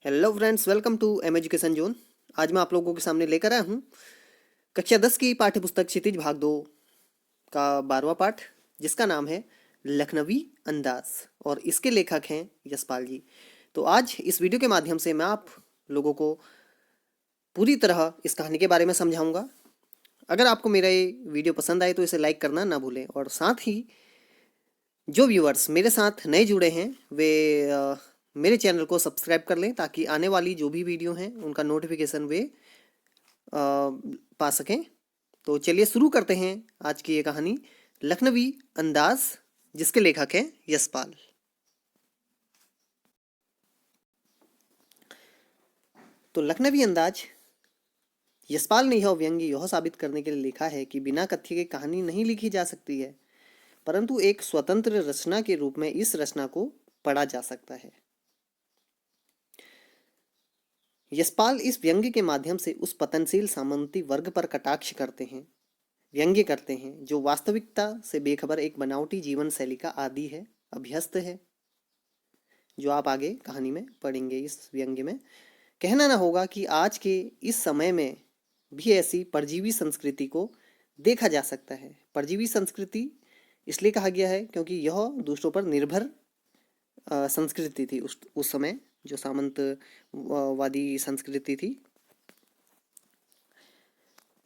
Hello friends, welcome to M education zone. आज मैं आप लोगों के सामने लेकर आया हूँ कक्षा 10 की पाठ्य पुस्तक क्षितिज भाग 2 का 12वां पाठ, जिसका नाम है लखनवी अंदाज, और इसके लेखक हैं यशपाल जी। तो आज इस वीडियो के माध्यम से मैं आप लोगों को पूरी तरह इस कहानी के बारे में समझाऊंगा। अगर आपको मेरा ये वीडियो पसंद आए तो इसे लाइक करना ना भूलें, और साथ ही जो व्यूअर्स मेरे साथ नए जुड़े हैं वे मेरे चैनल को सब्सक्राइब कर लें, ताकि आने वाली जो भी वीडियो हैं उनका नोटिफिकेशन वे पा सकें। तो चलिए शुरू करते हैं आज की ये कहानी लखनवी अंदाज, जिसके लेखक हैं यशपाल। तो लखनवी अंदाज, यशपाल ने यह व्यंग्य यह साबित करने के लिए लिखा है कि बिना कथ्य के कहानी नहीं लिखी जा सकती है, परंतु एक स्वतंत्र रचना के रूप में इस रचना को पढ़ा जा सकता है। यशपाल इस व्यंग्य के माध्यम से उस पतनशील सामंती वर्ग पर कटाक्ष करते हैं, व्यंग्य करते हैं, जो वास्तविकता से बेखबर एक बनावटी जीवन शैली का आदी है, अभ्यस्त है, जो आप आगे कहानी में पढ़ेंगे। इस व्यंग्य में कहना ना होगा कि आज के इस समय में भी ऐसी परजीवी संस्कृति को देखा जा सकता है। परजीवी संस्कृति इसलिए कहा गया है क्योंकि यह दूसरों पर निर्भर संस्कृति थी उस समय, जो सामंतवादी संस्कृति थी।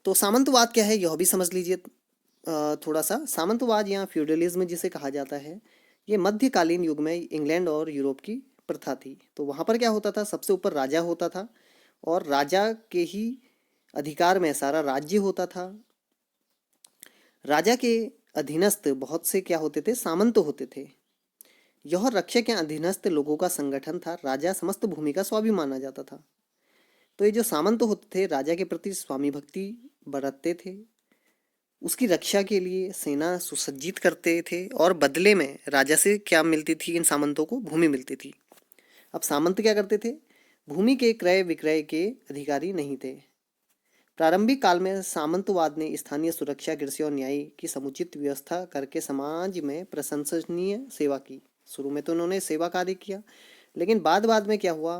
तो सामंतवाद क्या है यह भी समझ लीजिए। थोड़ा सा सामंतवाद या फ्यूडलिज्म जिसे कहा जाता है, ये मध्यकालीन युग में इंग्लैंड और यूरोप की प्रथा थी। तो वहाँ पर क्या होता था, सबसे ऊपर राजा होता था और राजा के ही अधिकार में सारा राज्य होता था। राजा के अधीनस्थ बहुत से क्या होते थे, सामंत होते थे। यह रक्षक या अधीनस्थ लोगों का संगठन था। राजा समस्त भूमि का स्वामी माना जाता था। तो ये जो सामंत होते थे राजा के प्रति स्वामी भक्ति बरतते थे, उसकी रक्षा के लिए सेना सुसज्जित करते थे, और बदले में राजा से क्या मिलती थी, इन सामंतों को भूमि मिलती थी। अब सामंत क्या करते थे, भूमि के क्रय विक्रय के अधिकारी नहीं थे। प्रारंभिक काल में सामंतवाद ने स्थानीय सुरक्षा, कृषि और न्याय की समुचित व्यवस्था करके समाज में प्रशंसनीय सेवा की। शुरू में तो उन्होंने सेवा कार्य किया, लेकिन बाद में क्या हुआ,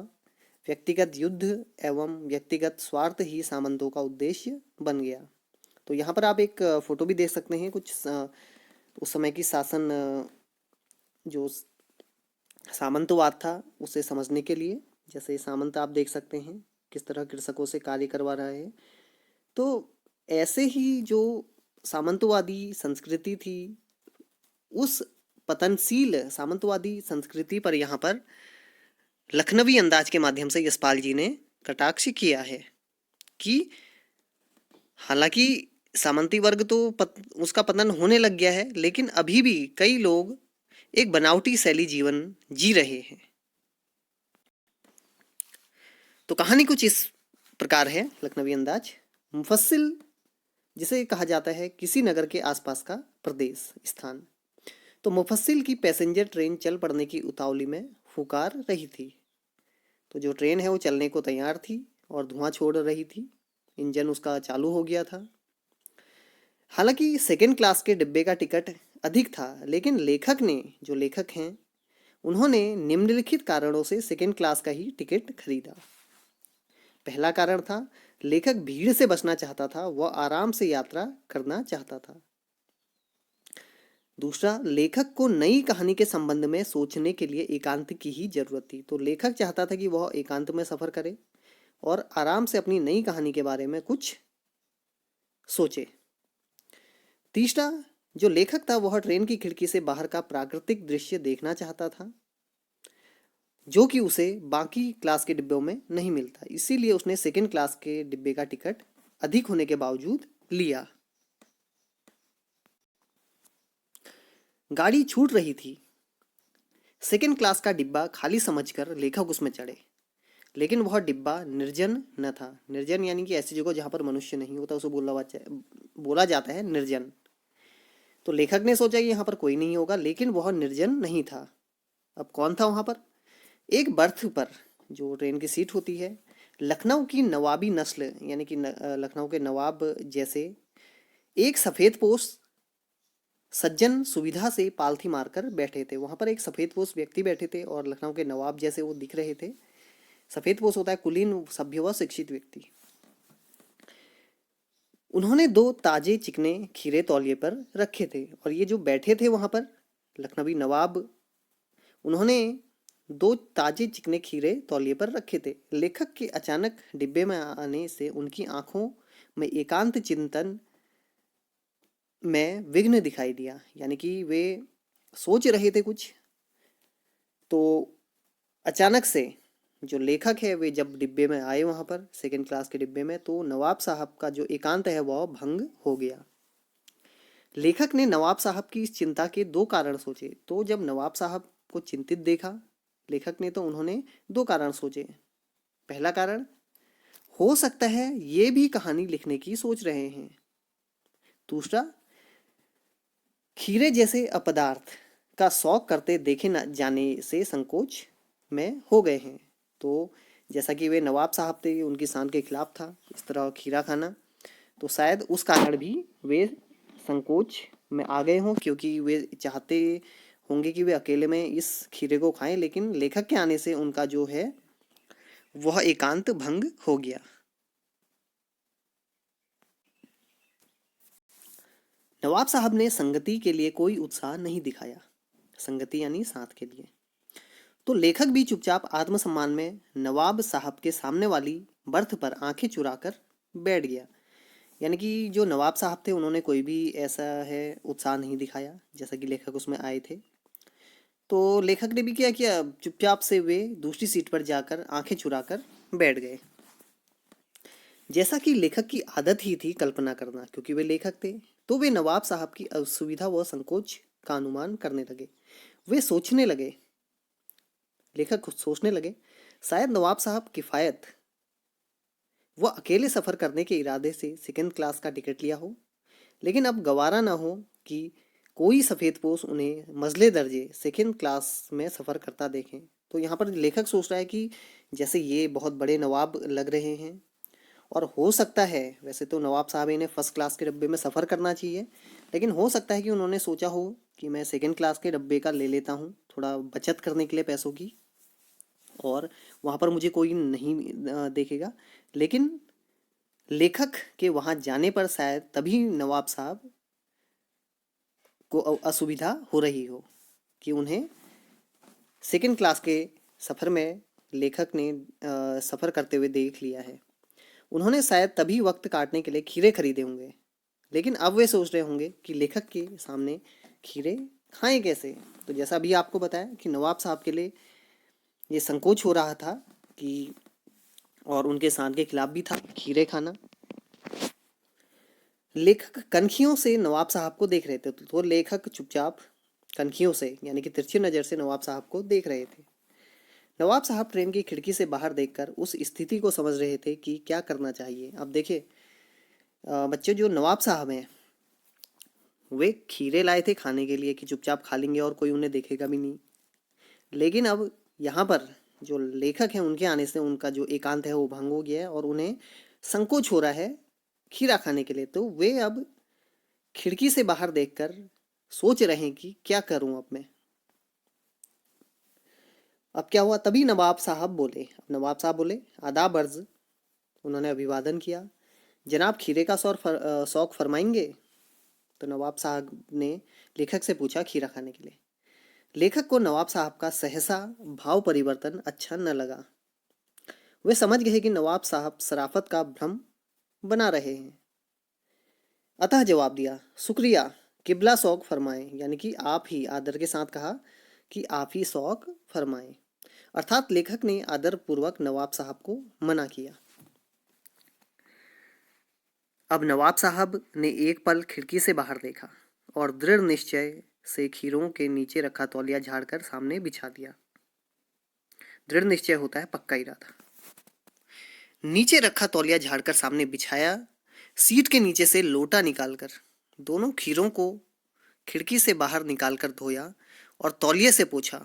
व्यक्तिगत युद्ध एवं व्यक्तिगत स्वार्थ ही सामंतों का उद्देश्य बन गया। तो यहाँ पर आप एक फोटो भी देख सकते हैं, कुछ उस समय की शासन जो सामंतवाद था उसे समझने के लिए। जैसे सामंत आप देख सकते हैं किस तरह कृषकों से कार्य करवा रहे हैं। तो ऐसे ही जो सामंतवादी संस्कृति थी, उस पतनशील सामंतवादी संस्कृति पर यहाँ पर लखनवी अंदाज के माध्यम से यशपाल जी ने कटाक्ष किया है कि हालांकि सामंती वर्ग तो उसका पतन होने लग गया है, लेकिन अभी भी कई लोग एक बनावटी शैली जीवन जी रहे हैं। तो कहानी कुछ इस प्रकार है, लखनवी अंदाज। मुफस्सिल जिसे कहा जाता है किसी नगर के आसपास का प्रदेश, स्थान। तो मुफस्सिल की पैसेंजर ट्रेन चल पड़ने की उतावली में फुकार रही थी। तो जो ट्रेन है वो चलने को तैयार थी और धुआं छोड़ रही थी, इंजन उसका चालू हो गया था। हालांकि सेकेंड क्लास के डिब्बे का टिकट अधिक था, लेकिन जो लेखक हैं उन्होंने निम्नलिखित कारणों से सेकेंड क्लास का ही टिकट खरीदा। पहला कारण था, लेखक भीड़ से बचना चाहता था, वह आराम से यात्रा करना चाहता था। दूसरा, लेखक को नई कहानी के संबंध में सोचने के लिए एकांत की ही जरूरत थी। तो लेखक चाहता था कि वह एकांत में सफर करे और आराम से अपनी नई कहानी के बारे में कुछ सोचे। तीसरा, जो लेखक था वह ट्रेन की खिड़की से बाहर का प्राकृतिक दृश्य देखना चाहता था, जो कि उसे बाकी क्लास के डिब्बों में नहीं मिलता। इसीलिए उसने सेकेंड क्लास के डिब्बे का टिकट अधिक होने के बावजूद लिया। गाड़ी छूट रही थी। सेकेंड क्लास का डिब्बा खाली समझकर लेखक उसमें चढ़े, लेकिन वह डिब्बा निर्जन न था। निर्जन यानी कि ऐसी जगह जहां पर मनुष्य नहीं होता, उसे बोला जाता है निर्जन। तो लेखक ने सोचा कि यहाँ पर कोई नहीं होगा, लेकिन वह निर्जन नहीं था। अब कौन था वहां पर? एक बर्थ पर, जो ट्रेन की सीट होती है, लखनऊ की नवाबी नस्ल यानी कि लखनऊ के नवाब जैसे एक सफेद पोश सज्जन सुविधा से पालथी मारकर बैठे थे। वहां पर एक सफेद पोश व्यक्ति बैठे थे और लखनऊ के नवाब जैसे वो दिख रहे थे। सफेदपोश होता है कुलीन, सभ्य व शिक्षित व्यक्ति। उन्होंने 2 ताजे चिकने खीरे तौलिए पर रखे थे और ये जो बैठे थे वहां पर लखनवी नवाब, उन्होंने 2 ताजे चिकने खीरे तौलिए पर रखे थे। लेखक के अचानक डिब्बे में आने से उनकी आंखों में एकांत चिंतन में विघ्न दिखाई दिया, यानी कि वे सोच रहे थे कुछ, तो अचानक से जो लेखक है वे जब डिब्बे में आए वहां पर सेकंड क्लास के डिब्बे में, तो नवाब साहब का जो एकांत है वह भंग हो गया। लेखक ने नवाब साहब की इस चिंता के 2 कारण सोचे। तो जब नवाब साहब को चिंतित देखा लेखक ने, तो उन्होंने 2 कारण सोचे। पहला कारण, हो सकता है ये भी कहानी लिखने की सोच रहे हैं। दूसरा, खीरे जैसे अपदार्थ का शौक करते देखे न जाने से संकोच में हो गए हैं। तो जैसा कि वे नवाब साहब थे, उनकी शान के खिलाफ था इस तरह खीरा खाना, तो शायद उस कारण भी वे संकोच में आ गए हों, क्योंकि वे चाहते होंगे कि वे अकेले में इस खीरे को खाएं, लेकिन लेखक के आने से उनका जो है वह एकांत भंग हो गया। नवाब साहब ने संगति के लिए कोई उत्साह नहीं दिखाया, संगति यानी साथ के लिए। तो लेखक भी चुपचाप आत्मसम्मान में नवाब साहब के सामने वाली बर्थ पर आंखें चुराकर बैठ गया। यानी कि जो नवाब साहब थे उन्होंने कोई भी ऐसा है उत्साह नहीं दिखाया जैसा कि लेखक उसमें आए थे। तो लेखक ने भी क्या किया, चुपचाप से वे दूसरी सीट पर जाकर आंखें चुराकर बैठ गए। जैसा कि लेखक की आदत ही थी कल्पना करना, क्योंकि वे लेखक थे, तो वे नवाब साहब की असुविधा व संकोच का अनुमान करने लगे। वे सोचने लगे, लेखक खुद सोचने लगे, शायद नवाब साहब किफायत वह अकेले सफर करने के इरादे से सेकंड क्लास का टिकट लिया हो, लेकिन अब गवारा ना हो कि कोई सफ़ेदपोश उन्हें मजले दर्जे सेकंड क्लास में सफ़र करता देखें। तो यहाँ पर लेखक सोच रहा है कि जैसे ये बहुत बड़े नवाब लग रहे हैं, और हो सकता है, वैसे तो नवाब साहब इन्हें फर्स्ट क्लास के डब्बे में सफ़र करना चाहिए, लेकिन हो सकता है कि उन्होंने सोचा हो कि मैं सेकंड क्लास के डब्बे का ले लेता हूँ थोड़ा बचत करने के लिए पैसों की, और वहाँ पर मुझे कोई नहीं देखेगा। लेकिन लेखक के वहाँ जाने पर शायद तभी नवाब साहब को असुविधा हो रही हो कि उन्हें सेकंड क्लास के सफ़र में लेखक ने सफ़र करते हुए देख लिया है। उन्होंने शायद तभी वक्त काटने के लिए खीरे खरीदे होंगे, लेकिन अब वे सोच रहे होंगे कि लेखक के सामने खीरे खाएं कैसे। तो जैसा अभी आपको बताया कि नवाब साहब के लिए ये संकोच हो रहा था कि, और उनके शान के खिलाफ भी था खीरे खाना। लेखक कनखियों से नवाब साहब को देख रहे थे, तो लेखक चुपचाप कनखियों से यानी कि तिरछी नज़र से नवाब साहब को देख रहे थे। नवाब साहब ट्रेन की खिड़की से बाहर देखकर उस स्थिति को समझ रहे थे कि क्या करना चाहिए। अब देखिए बच्चे, जो नवाब साहब हैं वे खीरे लाए थे खाने के लिए कि चुपचाप खा लेंगे और कोई उन्हें देखेगा भी नहीं, लेकिन अब यहाँ पर जो लेखक हैं उनके आने से उनका जो एकांत है वो भंग हो गया है और उन्हें संकोच हो रहा है खीरा खाने के लिए। तो वे अब खिड़की से बाहर देखकर सोच रहे हैं कि क्या करूं अब मैं। अब क्या हुआ, तभी नवाब साहब बोले। अब नवाब साहब बोले, आदाब अर्ज। उन्होंने अभिवादन किया। जनाब खीरे का शौक फरमाएंगे? तो नवाब साहब ने लेखक से पूछा खीरा खाने के लिए। लेखक को नवाब साहब का सहसा भाव परिवर्तन अच्छा न लगा। वे समझ गए कि नवाब साहब शराफत का भ्रम बना रहे हैं, अतः जवाब दिया, शुक्रिया, किबला शौक फरमाएं। यानी कि आप ही, आदर के साथ कहा कि आप ही शौक फरमाएं। अर्थात लेखक ने आदर पूर्वक नवाब साहब को मना किया। अब नवाब साहब ने एक पल खिड़की से बाहर देखा और दृढ़ निश्चय से खीरों के नीचे रखा तौलिया झाड़कर सामने बिछा दिया। दृढ़ निश्चय होता है पक्का इरादा। नीचे रखा तौलिया झाड़कर सामने बिछाया। सीट के नीचे से लोटा निकालकर दोनों खीरों को खिड़की से बाहर निकालकर धोया और तौलिए से पोंछा।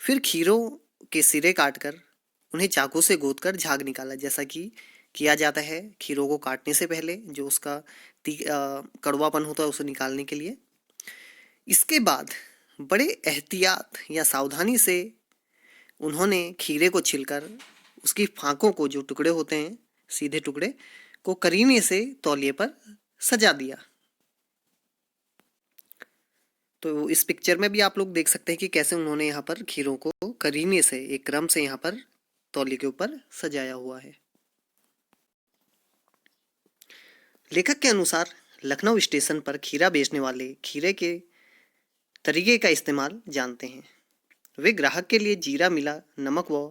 फिर खीरों के सिरे काटकर उन्हें चाकू से गोदकर झाग निकाला, जैसा कि किया जाता है खीरों को काटने से पहले, जो उसका कड़वापन होता है उसे निकालने के लिए। इसके बाद बड़े एहतियात या सावधानी से उन्होंने खीरे को छिलकर उसकी फांकों को, जो टुकड़े होते हैं सीधे टुकड़े, को करीने से तौलिए पर सजा दिया। तो इस पिक्चर में भी आप लोग देख सकते हैं कि कैसे उन्होंने यहाँ पर खीरों को करीने से एक क्रम से यहाँ पर तौलिए के ऊपर सजाया हुआ है। लेखक के अनुसार लखनऊ स्टेशन पर खीरा बेचने वाले खीरे के तरीके का इस्तेमाल जानते हैं। वे ग्राहक के लिए जीरा मिला नमक व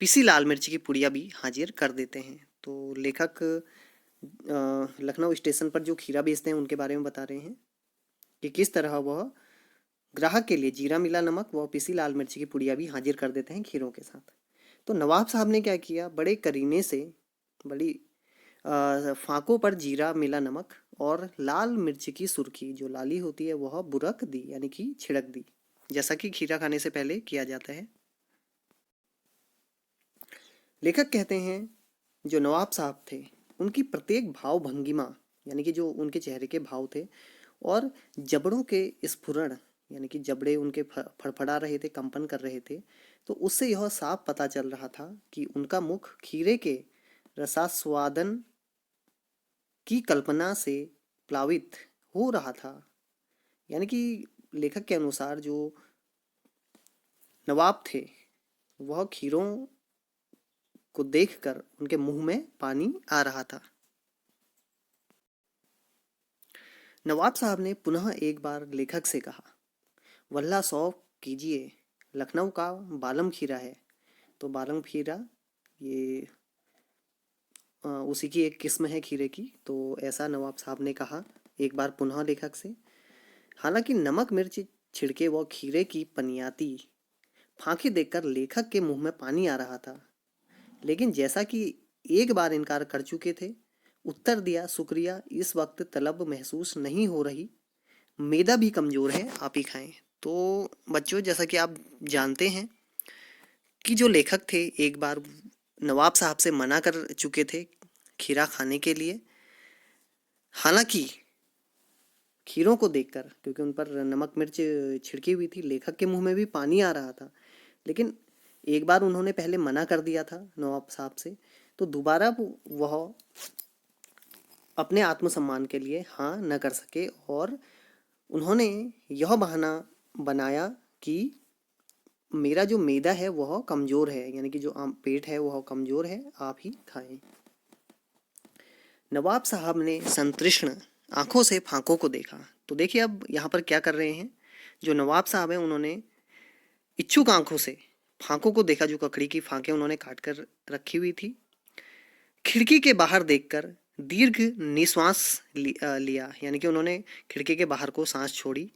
पिसी लाल मिर्च की पुड़िया भी हाजिर कर देते हैं। तो लेखक लखनऊ स्टेशन पर जो खीरा बेचते हैं उनके बारे में बता रहे हैं कि किस तरह वह ग्राहक के लिए जीरा मिला नमक व पिसी लाल मिर्च की पुड़िया भी हाजिर कर देते हैं खीरों के साथ। तो नवाब साहब ने क्या किया, बड़े करीने से बड़ी फांकों पर जीरा मिला नमक और लाल मिर्च की सुर्खी, जो लाली होती है, वह बुरक दी, यानी कि छिड़क दी, जैसा कि खीरा खाने से पहले किया जाता है। लेखक कहते हैं जो नवाब साहब थे उनकी प्रत्येक भाव भंगिमा, यानी कि जो उनके चेहरे के भाव थे, और जबड़ों के स्फुरण, यानी कि जबड़े उनके फड़फड़ा रहे थे, कंपन कर रहे थे, तो उससे यह साफ पता चल रहा था कि उनका मुख खीरे के रसास्वादन की कल्पना से प्लावित हो रहा था। यानी कि लेखक के अनुसार जो नवाब थे वह खीरों को देखकर उनके मुंह में पानी आ रहा था। नवाब साहब ने पुनः एक बार लेखक से कहा, वल्ला सौफ कीजिए, लखनऊ का बालम खीरा है। तो बालम खीरा ये उसी की एक किस्म है खीरे की। तो ऐसा नवाब साहब ने कहा एक बार पुनः लेखक से। हालांकि नमक मिर्च छिड़के वो खीरे की पनियाती फांकी देखकर लेखक के मुंह में पानी आ रहा था, लेकिन जैसा कि एक बार इनकार कर चुके थे, उत्तर दिया, शुक्रिया, इस वक्त तलब महसूस नहीं हो रही, मैदा भी कमज़ोर है, आप ही खाएं। तो बच्चों, जैसा कि आप जानते हैं कि जो लेखक थे एक बार नवाब साहब से मना कर चुके थे खीरा खाने के लिए। हालांकि खीरों को देखकर, क्योंकि उन पर नमक मिर्च छिड़की हुई थी, लेखक के मुंह में भी पानी आ रहा था, लेकिन एक बार उन्होंने पहले मना कर दिया था नवाब साहब से, तो दोबारा वह अपने आत्मसम्मान के लिए हाँ न कर सके और उन्होंने यह बहाना बनाया कि मेरा जो मैदा है वह कमज़ोर है, यानी कि जो पेट है वह कमज़ोर है, आप ही खाएं। नवाब साहब ने संतृष्ण आंखों से फांकों को देखा। तो देखिए अब यहाँ पर क्या कर रहे हैं, जो नवाब साहब हैं उन्होंने इच्छुक आंखों से फांकों को देखा, जो ककड़ी की फांकें उन्होंने काट कर रखी हुई थी। खिड़की के बाहर देखकर दीर्घ निश्वास लिया, यानी कि उन्होंने खिड़की के बाहर को सांस छोड़ी।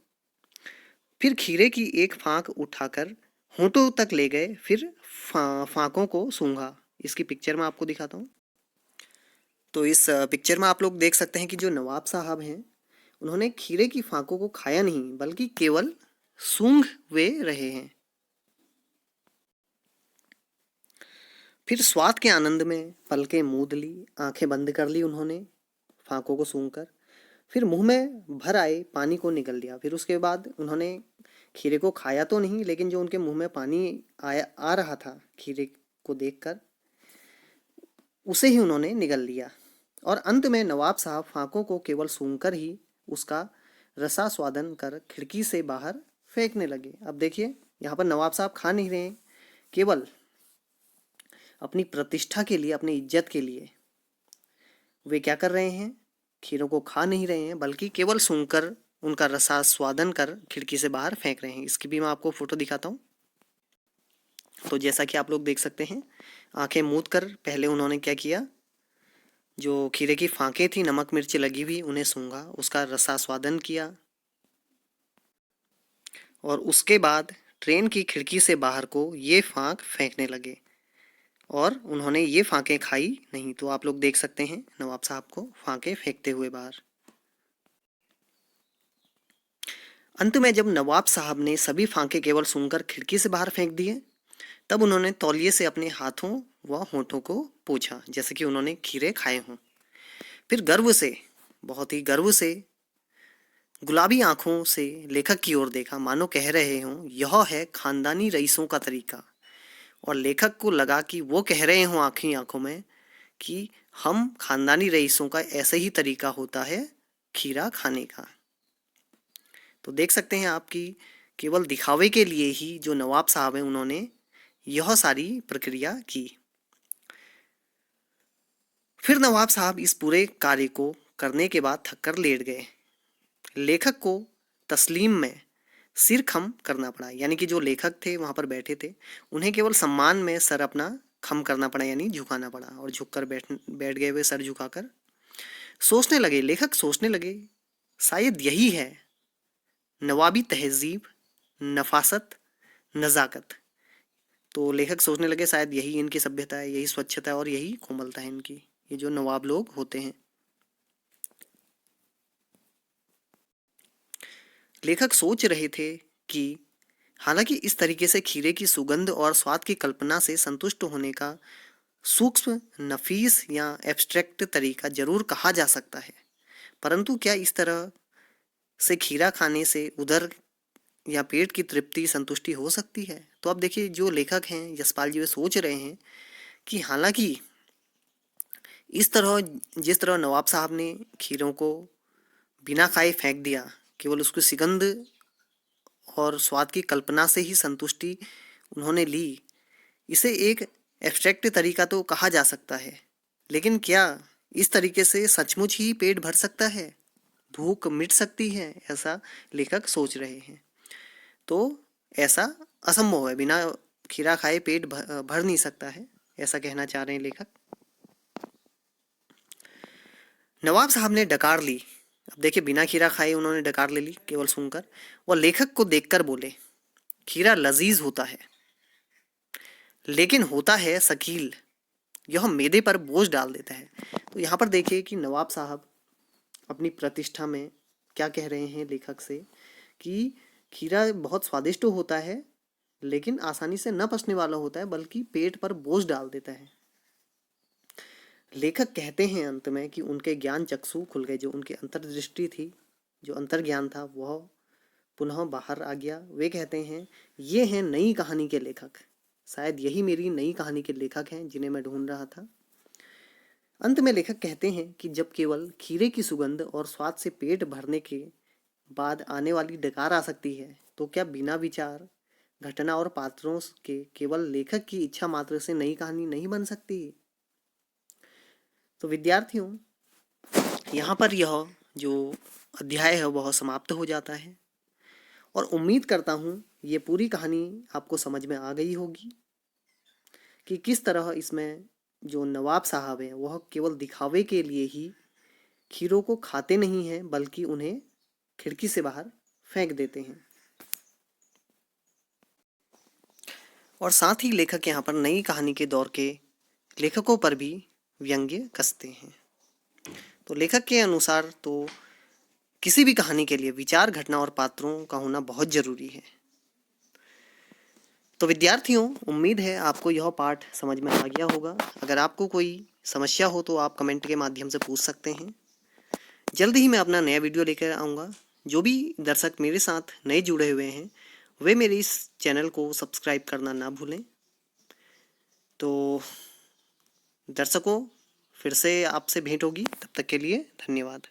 फिर खीरे की एक फांक उठाकर होंठों तक ले गए, फिर फांकों को सूंघा। इसकी पिक्चर में आपको दिखाता हूँ। तो इस पिक्चर में आप लोग देख सकते हैं कि जो नवाब साहब हैं उन्होंने खीरे की फांकों को खाया नहीं, बल्कि केवल सूंघ वे रहे हैं। फिर स्वाद के आनंद में पलकें मूंद ली, आंखें बंद कर ली उन्होंने फांकों को सूंघकर। फिर मुंह में भर आए पानी को निगल लिया। फिर उसके बाद उन्होंने खीरे को खाया तो नहीं, लेकिन जो उनके मुंह में पानी आ रहा था खीरे को देखकर, उसे ही उन्होंने निगल लिया। और अंत में नवाब साहब फांकों को केवल सूंघकर ही उसका रसास्वादन कर खिड़की से बाहर फेंकने लगे। अब देखिए यहाँ पर नवाब साहब खा नहीं रहे हैं, केवल अपनी प्रतिष्ठा के लिए, अपनी इज्जत के लिए वे क्या कर रहे हैं, खीरों को खा नहीं रहे हैं, बल्कि केवल सूंघकर उनका रसास्वादन कर खिड़की से बाहर फेंक रहे हैं। इसकी भी मैं आपको फोटो दिखाता हूँ। तो जैसा कि आप लोग देख सकते हैं, आंखें मूंद कर पहले उन्होंने क्या किया, जो खीरे की फांकें थी नमक मिर्च लगी हुई उन्हें सूंघा, उसका रसास्वादन किया, और उसके बाद ट्रेन की खिड़की से बाहर को ये फांक फेंकने लगे, और उन्होंने ये फांकें खाई नहीं। तो आप लोग देख सकते हैं नवाब साहब को फांकें फेंकते हुए बाहर। अंत में जब नवाब साहब ने सभी फांके केवल सूंघकर खिड़की से बाहर फेंक दिए, तब उन्होंने तौलिए से अपने हाथों व होठों को पोंछा, जैसे कि उन्होंने खीरे खाए हों। फिर गर्व से, बहुत ही गर्व से, गुलाबी आंखों से लेखक की ओर देखा, मानो कह रहे हों, यह है खानदानी रईसों का तरीका। और लेखक को लगा कि वो कह रहे हों आँखी आँखों में कि हम खानदानी रईसों का ऐसे ही तरीका होता है खीरा खाने का। तो देख सकते हैं आप कि केवल दिखावे के लिए ही जो नवाब साहब हैं उन्होंने यह सारी प्रक्रिया की। फिर नवाब साहब इस पूरे कार्य को करने के बाद थक कर लेट गए। लेखक को तस्लीम में सिर खम करना पड़ा, यानी कि जो लेखक थे वहाँ पर बैठे थे उन्हें केवल सम्मान में सर अपना खम करना पड़ा, यानी झुकाना पड़ा, और झुककर बैठ गए वे सर झुकाकर। सोचने लगे, लेखक सोचने लगे, शायद यही है नवाबी तहजीब, नफासत, नज़ाकत। तो लेखक सोचने लगे शायद यही इनकी सभ्यता है, यही स्वच्छता है और यही कोमलता है इनकी, ये जो नवाब लोग होते हैं। लेखक सोच रहे थे कि हालांकि इस तरीके से खीरे की सुगंध और स्वाद की कल्पना से संतुष्ट होने का सूक्ष्म, नफीस या एब्स्ट्रैक्ट तरीका जरूर कहा जा सकता है, परंतु क्या इस तरह से खीरा खाने से उदर या पेट की तृप्ति, संतुष्टि हो सकती है? तो अब देखिए, जो लेखक हैं यशपाल जी वे सोच रहे हैं कि हालांकि इस तरह, जिस तरह नवाब साहब ने खीरों को बिना खाए फेंक दिया, केवल उसकी सुगंध और स्वाद की कल्पना से ही संतुष्टि उन्होंने ली, इसे एक एब्स्ट्रैक्ट तरीका तो कहा जा सकता है, लेकिन क्या इस तरीके से सचमुच ही पेट भर सकता है, भूख मिट सकती है? ऐसा लेखक सोच रहे हैं। तो ऐसा असंभव है, बिना खीरा खाए पेट भर नहीं सकता है, ऐसा कहना चाह रहे हैं लेखक। नवाब साहब ने डकार ली। अब देखिए, बिना खीरा खाए उन्होंने डकार ले ली केवल सुनकर। वह लेखक को देखकर बोले, खीरा लजीज होता है लेकिन होता है शकील, यह मैदे पर बोझ डाल देता है। तो यहाँ पर देखिए कि नवाब साहब अपनी प्रतिष्ठा में क्या कह रहे हैं लेखक से कि खीरा बहुत स्वादिष्ट तो होता है लेकिन आसानी से न पचने वाला होता है, बल्कि पेट पर बोझ डाल देता है। लेखक कहते हैं अंत में कि उनके ज्ञान चक्षु खुल गए, जो उनकी अंतर्दृष्टि थी, जो अंतर्ज्ञान था, वह पुनः बाहर आ गया। वे कहते हैं, ये हैं नई कहानी के लेखक, शायद यही मेरी नई कहानी के लेखक हैं जिन्हें मैं ढूंढ रहा था। अंत में लेखक कहते हैं कि जब केवल खीरे की सुगंध और स्वाद से पेट भरने के बाद आने वाली डकार आ सकती है, तो क्या बिना विचार, घटना और पात्रों के केवल लेखक की इच्छा मात्र से नई कहानी नहीं बन सकती? तो विद्यार्थियों, यहाँ पर यह जो अध्याय है वह समाप्त हो जाता है, और उम्मीद करता हूँ ये पूरी कहानी आपको समझ में आ गई होगी कि किस तरह इसमें जो नवाब साहब हैं वह केवल दिखावे के लिए ही खीरों को खाते नहीं हैं, बल्कि उन्हें खिड़की से बाहर फेंक देते हैं। और साथ ही लेखक यहाँ पर नई कहानी के दौर के लेखकों पर भी व्यंग्य कसते हैं। तो लेखक के अनुसार तो किसी भी कहानी के लिए विचार, घटना और पात्रों का होना बहुत जरूरी है। तो विद्यार्थियों, उम्मीद है आपको यह पाठ समझ में आ गया होगा। अगर आपको कोई समस्या हो तो आप कमेंट के माध्यम से पूछ सकते हैं। जल्द ही मैं अपना नया वीडियो लेकर आऊँगा। जो भी दर्शक मेरे साथ नए जुड़े हुए हैं वे मेरे इस चैनल को सब्सक्राइब करना ना भूलें। तो दर्शकों, फिर से आपसे भेंट होगी, तब तक के लिए धन्यवाद।